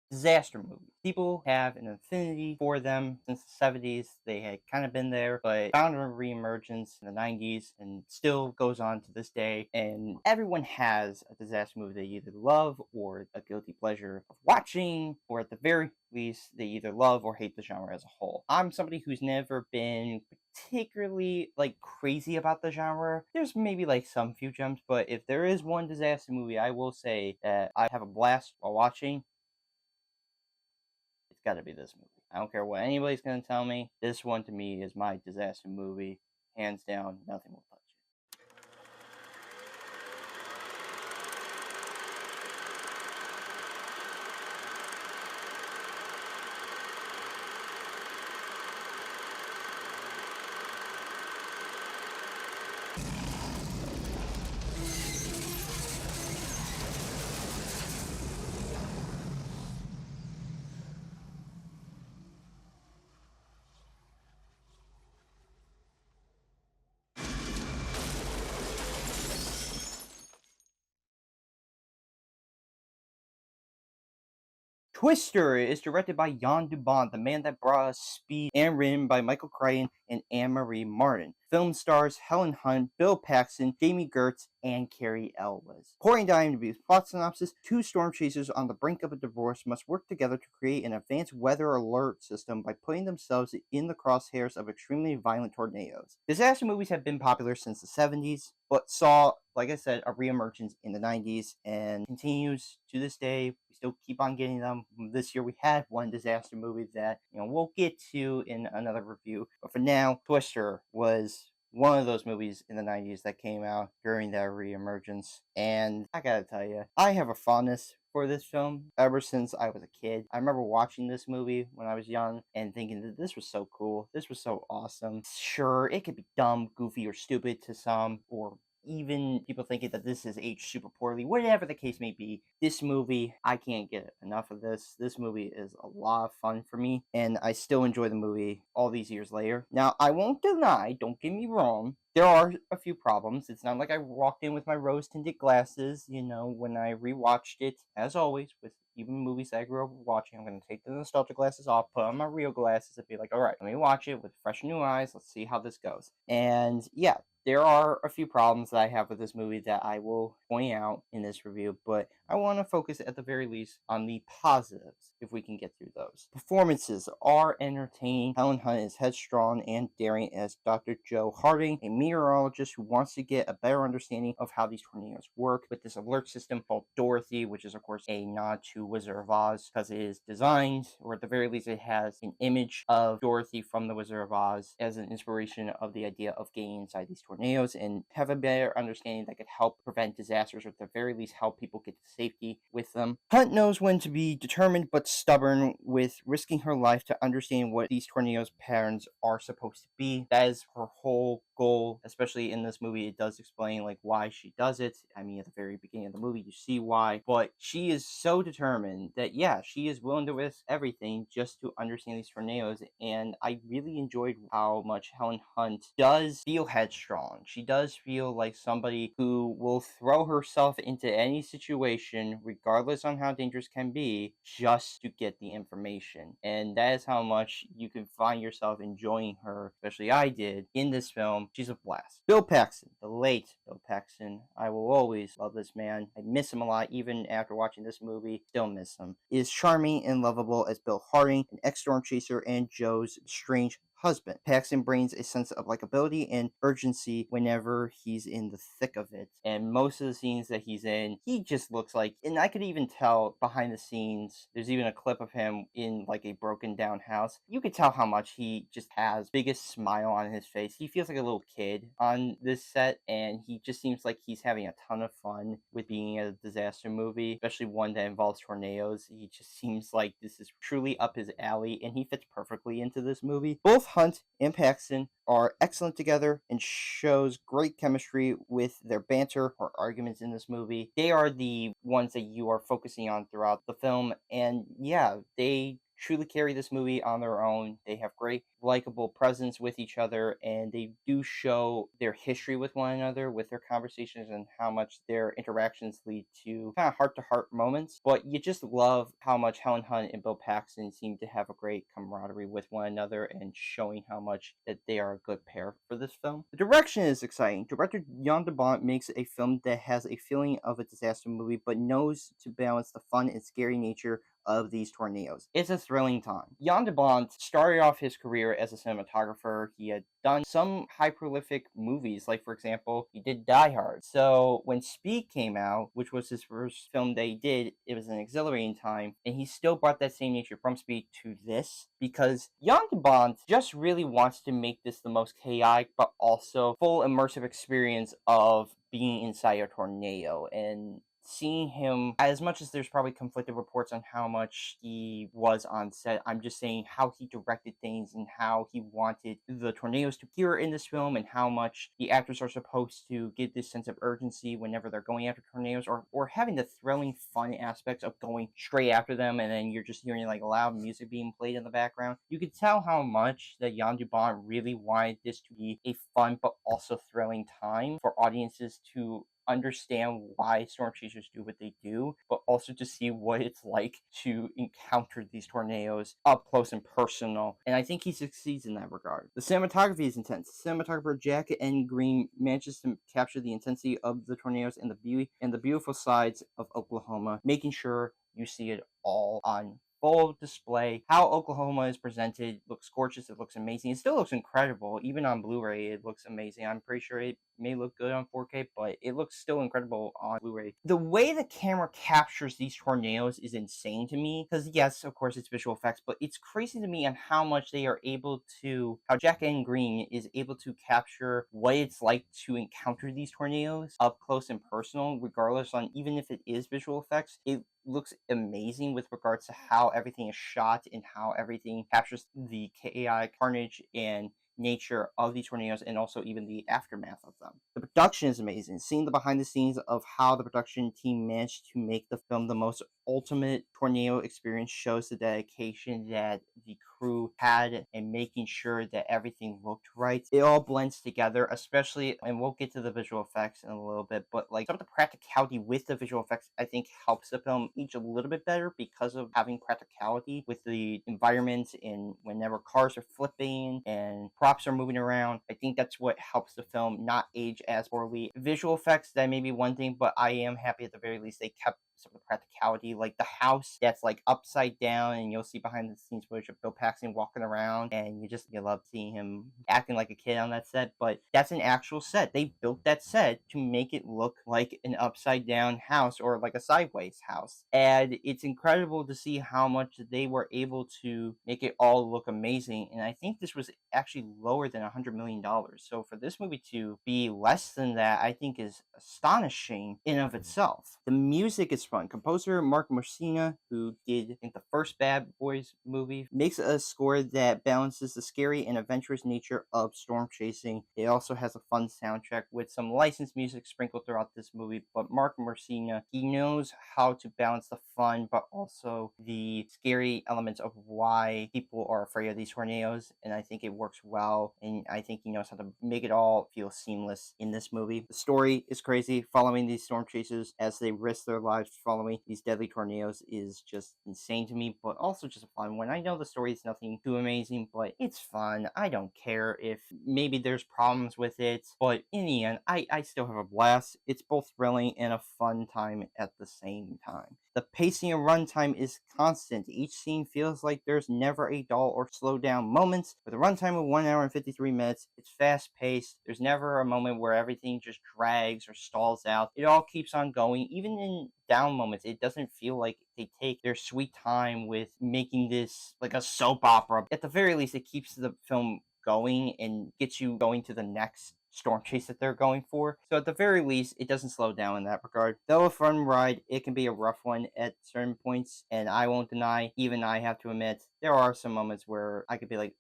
Disaster movies. People have an affinity for them since the 70s. They had kind of been there, but found a reemergence in the 90s and still goes on to this day. And everyone has a disaster movie they either love or a guilty pleasure of watching, or at the very least, they either love or hate the genre as a whole. I'm somebody who's never been particularly like crazy about the genre. There's maybe like some few gems, but if there is one disaster movie I will say that I have a blast while watching, it's got to be this movie. I don't care what anybody's going to tell me. This one to me is my disaster movie. Hands down, nothing will touch it. Twister is directed by Jan de Bont, the man that brought us Speed, and written by Michael Crichton and Anne-Marie Martin. Film stars Helen Hunt, Bill Paxton, Jami Gertz, and Cary Elwes. According to IMDb's plot synopsis, two storm chasers on the brink of a divorce must work together to create an advanced weather alert system by putting themselves in the crosshairs of extremely violent tornadoes. Disaster movies have been popular since the 70s, but saw, like I said, a reemergence in the 90s and continues to this day. We still keep on getting them. This year we had one disaster movie that, we'll get to in another review. But for now, Twister was one of those movies in the 90s that came out during that reemergence. And I gotta tell you, I have a fondness for this film ever since I was a kid. I remember watching this movie when I was young and thinking that this was so cool. This was so awesome. Sure, it could be dumb, goofy, or stupid to some, or even people thinking that this is aged super poorly, whatever the case may be. This movie, I can't get enough of this. This movie is a lot of fun for me, and I still enjoy the movie all these years later. Now, I won't deny, don't get me wrong, there are a few problems. It's not like I walked in with my rose tinted glasses, when I rewatched it, as always, with even movies that I grew up watching. I'm going to take the nostalgia glasses off, put on my real glasses, and be like, all right, let me watch it with fresh new eyes. Let's see how this goes. And yeah, there are a few problems that I have with this movie that I will point out in this review, but I want to focus at the very least on the positives, if we can get through those. Performances are entertaining. Helen Hunt is headstrong and daring as Dr. Joe Harding, a meteorologist who wants to get a better understanding of how these tornadoes work with this alert system called Dorothy, which is of course a nod to Wizard of Oz because it is designed, or at the very least it has an image of Dorothy from the Wizard of Oz as an inspiration of the idea of getting inside these tornadoes and have a better understanding that could help prevent disasters, or at the very least help people get to safety with them. Hunt knows when to be determined but stubborn, with risking her life to understand what these tornadoes patterns are supposed to be. That is her whole goal, especially in this movie. It does explain like why she does it. I mean, at the very beginning of the movie you see why, but she is so determined that yeah, she is willing to risk everything just to understand these tornadoes. And I really enjoyed how much Helen Hunt does feel headstrong. She does feel like somebody who will throw herself into any situation regardless on how dangerous can be just to get the information. And that is how much you can find yourself enjoying her, especially I did in this film. She's a blast. Bill Paxton, the late Bill Paxton. I will always love this man. I miss him a lot, even after watching this movie. Still miss him. Is charming and lovable as Bill Harding, an ex-storm chaser and Joe's strange husband. Paxton brings a sense of likability and urgency whenever he's in the thick of it. And most of the scenes that he's in, he just looks like, and I could even tell behind the scenes, there's even a clip of him in like a broken down house. You could tell how much he just has biggest smile on his face. He feels like a little kid on this set, and he just seems like he's having a ton of fun with being a disaster movie, especially one that involves tornadoes. He just seems like this is truly up his alley, and he fits perfectly into this movie. Both Hunt and Paxton are excellent together and shows great chemistry with their banter or arguments in this movie. They are the ones that you are focusing on throughout the film, and yeah, they truly carry this movie on their own. They have great, likable presence with each other, and they do show their history with one another, with their conversations, and how much their interactions lead to kind of heart to heart moments. But you just love how much Helen Hunt and Bill Paxton seem to have a great camaraderie with one another, and showing how much that they are a good pair for this film. The direction is exciting. Director Jan de Bont makes a film that has a feeling of a disaster movie, but knows to balance the fun and scary nature of these tornadoes. It's a thrilling time. Jan de Bont started off his career as a cinematographer. He had done some high prolific movies, like for example, he did Die Hard. So when Speed came out, which was his first film that he did, it was an exhilarating time, and he still brought that same nature from Speed to this, because Jan de Bont just really wants to make this the most chaotic but also full immersive experience of being inside a tornado. And seeing him, as much as there's probably conflicted reports on how much he was on set, I'm just saying how he directed things and how he wanted the tornadoes to appear in this film, and how much the actors are supposed to get this sense of urgency whenever they're going after tornadoes, or having the thrilling fun aspects of going straight after them, and then you're just hearing like loud music being played in the background. You could tell how much that Jan de Bont really wanted this to be a fun but also thrilling time for audiences to understand why storm chasers do what they do, but also to see what it's like to encounter these tornadoes up close and personal. And I think he succeeds in that regard. The cinematography is intense. Cinematographer Jack N. Green manages to capture the intensity of the tornadoes and the beauty and the beautiful sides of Oklahoma, making sure you see it all on full display. How Oklahoma is presented looks gorgeous. It looks amazing. It still looks incredible. Even on Blu-ray, it looks amazing. I'm pretty sure it may look good on 4K, but it looks still incredible on Blu-ray. The way the camera captures these tornadoes is insane to me, because yes, of course, it's visual effects, but it's crazy to me on how much they are able to, how Jack N. Green is able to capture what it's like to encounter these tornadoes up close and personal, regardless on, even if it is visual effects, it looks amazing with regards to how everything is shot and how everything captures the chaotic carnage and nature of these tornadoes, and also even the aftermath of them. The production is amazing. Seeing the behind the scenes of how the production team managed to make the film the most ultimate tornado experience shows the dedication that the crew had in making sure that everything looked right. It all blends together, especially, and we'll get to the visual effects in a little bit, but like some of the practicality with the visual effects I think helps the film each a little bit better, because of having practicality with the environment, and whenever cars are flipping and props are moving around. I think that's what helps the film not age as poorly. Visual effects, that may be one thing, but I am happy at the very least they kept some of the practicality, like the house that's like upside down, and you'll see behind the scenes footage of Bill Paxton walking around, and you love seeing him acting like a kid on that set. But that's an actual set. They built that set to make it look like an upside down house, or like a sideways house, and it's incredible to see how much they were able to make it all look amazing. And I think this was actually lower than $100 million, so for this movie to be less than that, I think is astonishing in of itself. The music is fun. Composer Mark Messina, who did, I think, the first Bad Boys movie, makes a score that balances the scary and adventurous nature of storm chasing. It also has a fun soundtrack with some licensed music sprinkled throughout this movie, but Mark Messina, he knows how to balance the fun but also the scary elements of why people are afraid of these tornadoes, and I think it works well, and I think he knows how to make it all feel seamless in this movie. The story is crazy. Following these storm chasers as they risk their lives following these deadly tornadoes is just insane to me, but also just fun. When I know the story is nothing too amazing, but it's fun. I don't care if maybe there's problems with it, but in the end, I still have a blast. It's both thrilling and a fun time at the same time. The pacing and runtime is constant. Each scene feels like there's never a dull or slow down moments. With a runtime of 1 hour and 53 minutes, it's fast paced. There's never a moment where everything just drags or stalls out. It all keeps on going. Even in down moments, it doesn't feel like they take their sweet time with making this like a soap opera. At the very least, it keeps the film going and gets you going to the next storm chase that they're going for. So at the very least, it doesn't slow down in that regard. Though a fun ride, it can be a rough one at certain points, and I won't deny, even I have to admit, there are some moments where I could be like,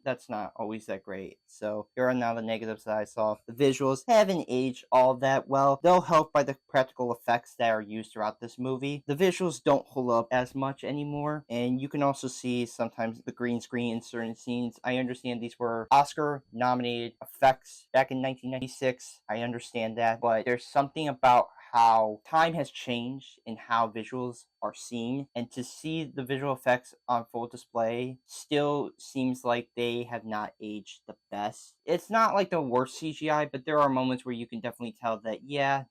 that's not always that great. So here are now the negatives that I saw. The visuals haven't aged all that well, though helped by the practical effects that are used throughout this movie. The visuals don't hold up as much anymore, and you can also see sometimes the green screen in certain scenes. I understand these were Oscar nominated effects back in 1996. I understand that, but there's something about how time has changed in how visuals are seen, and to see the visual effects on full display still seems like they have not aged the best. It's not like the worst CGI, but there are moments where you can definitely tell that, yeah,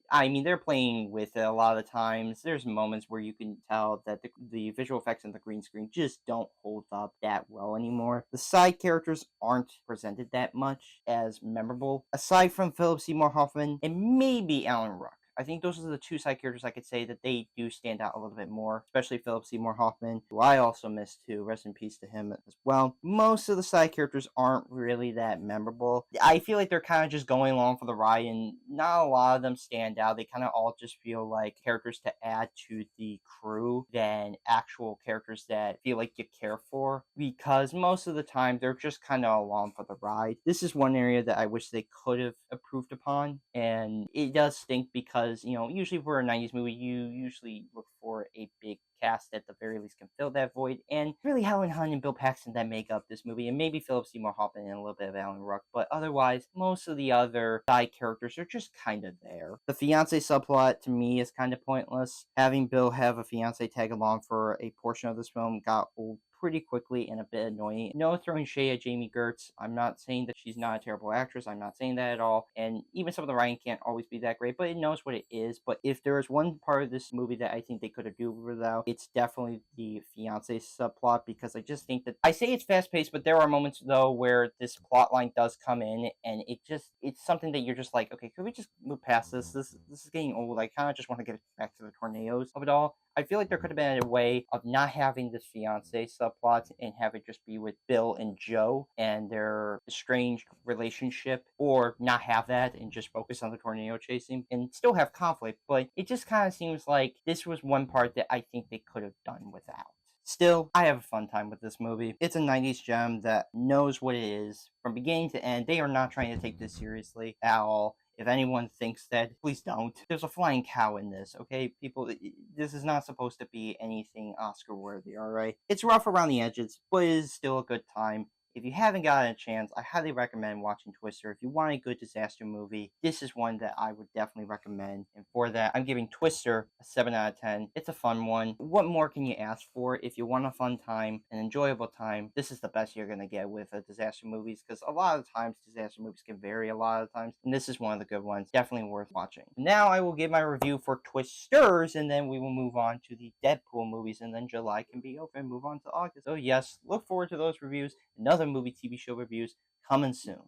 they're playing with it a lot of the times. There's moments where you can tell that the visual effects on the green screen just don't hold up that well anymore. The side characters aren't presented that much as memorable, aside from Philip Seymour Hoffman and maybe Alan Ruck. I think those are the two side characters I could say that they do stand out a little bit more, especially Philip Seymour Hoffman, who I also miss too. Rest in peace to him as well. Most of the side characters aren't really that memorable. I feel like they're kind of just going along for the ride, and not a lot of them stand out. They kind of all just feel like characters to add to the crew than actual characters that feel like you care for, because most of the time they're just kind of along for the ride. This is one area that I wish they could have improved upon, and it does stink because, usually for a 90s movie, you usually look for a big cast at the very least can fill that void, and really Helen Hunt and Bill Paxton that make up this movie, and maybe Philip Seymour Hoffman and a little bit of Alan Ruck, but otherwise, most of the other side characters are just kind of there. The fiance subplot, to me, is kind of pointless. Having Bill have a fiance tag along for a portion of this film got old pretty quickly and a bit annoying. No throwing shade at Jami Gertz. I'm not saying that she's not a terrible actress. I'm not saying that at all. And even some of the writing can't always be that great, but it knows what it is. But if there is one part of this movie that I think they could have do without, it's definitely the fiance subplot, because I just think that, I say it's fast paced, but there are moments though where this plot line does come in, and it's something that you're just like, okay, could we just move past this? This is getting old. I kind of just want to get back to the tornadoes of it all. I feel like there could have been a way of not having this fiance subplot and have it just be with Bill and Joe and their estranged relationship, or not have that and just focus on the tornado chasing and still have conflict. But it just kind of seems like this was one part that I think they could have done without. Still, I have a fun time with this movie. It's a 90s gem that knows what it is from beginning to end. They are not trying to take this seriously at all. If anyone thinks that, please don't. There's a flying cow in this, okay? People, this is not supposed to be anything Oscar worthy, alright? It's rough around the edges, but it is still a good time. If you haven't gotten a chance, I highly recommend watching Twister. If you want a good disaster movie, this is one that I would definitely recommend. And for that, I'm giving Twister a 7 out of 10. It's a fun one. What more can you ask for? If you want a fun time, an enjoyable time, this is the best you're going to get with disaster movies, because a lot of times disaster movies can vary a lot of times, and this is one of the good ones. Definitely worth watching. Now I will give my review for Twisters, and then we will move on to the Deadpool movies, and then July can be over and move on to August. So yes, look forward to those reviews. Another movie TV show reviews coming soon.